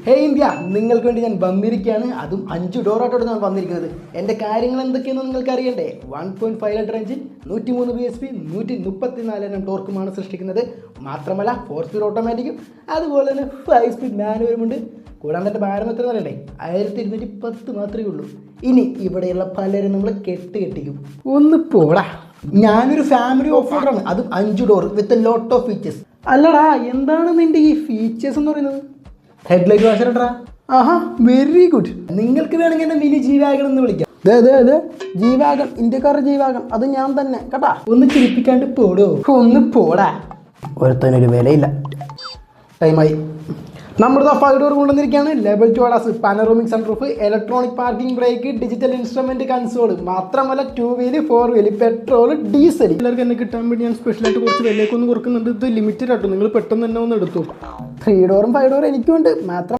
ഹേ India, നിങ്ങൾക്ക് വേണ്ടി ഞാൻ വന്നിരിക്കുകയാണ്. അതും 5 ഡോറായിട്ടോട് ഞാൻ വന്നിരിക്കുന്നത്. എൻ്റെ കാര്യങ്ങൾ എന്തൊക്കെയെന്ന് നിങ്ങൾക്ക് അറിയണ്ടേ? 1.5 ലിറ്റർ എഞ്ചിൻ, 103 bhp, 134 Nm ടോർക്കുമാണ് സൃഷ്ടിക്കുന്നത്. മാത്രമല്ല 4 സ്പീഡ് ഓട്ടോമാറ്റിക്കും അതുപോലെ തന്നെ 5 സ്പീഡ് മാനുവലും ഉണ്ട്. കൂടാതെ എൻ്റെ ഭാരം എത്ര പറയണ്ടേ? 1210 മാത്രമേ ഉള്ളൂ. ഇനി ഇവിടെയുള്ള പലരും നമ്മൾ കെട്ടിക്കും. ഒന്ന് പോടാ. ഞാനൊരു ഫാമിലി ഓഫ് റോഡാണ്, അതും 5 door with lot of features. അല്ലടാ, എന്താണ് നിൻ്റെ ഈ ഫീച്ചേഴ്സ് എന്ന് പറയുന്നത്? ഹെഡ്ലൈറ്റ് വാഷർ ഇട്ടാ. ആഹാ, വെരി ഗുഡ്. നിങ്ങൾക്ക് വേണമെങ്കിൽ എന്നെ മിനി ജീവാഗൺ എന്ന് വിളിക്കാം. ജീവാഗൺ, ഇന്ത്യക്കാരുടെ ജീവാഗൺ, അത് ഞാൻ തന്നെ കേട്ടാ. ഒന്ന് ചിരിപ്പിക്കാണ്ട് പോടോ. ഒന്ന് പോടാ. ഒരുത്തനൊരു വിലയില്ല. ടൈമായി. നമ്മുടെ 5 ഡോർ കൊണ്ടുവന്നിരിക്കുകയാണ്. Level 2 ADAS, panoramic sunroof, electronic parking brake, digital instrument console, മാത്രമല്ല 2 വീല് 4 വീല്, പെട്രോൾ, ഡീസൽ. എല്ലാവർക്കും എന്നെ കിട്ടാൻ വേണ്ടി ഞാൻ സ്പെഷ്യലായിട്ട് കുറച്ച് വിലയൊക്കെ ഒന്ന് കുറക്കുന്നുണ്ട്. ഇത് ലിമിറ്റഡ് ആട്ടോ, നിങ്ങൾ പെട്ടെന്ന് തന്നെ ഒന്ന് എടുത്തു. 3 ഡോറും 5 ഡോറും എനിക്കുണ്ട്. മാത്രം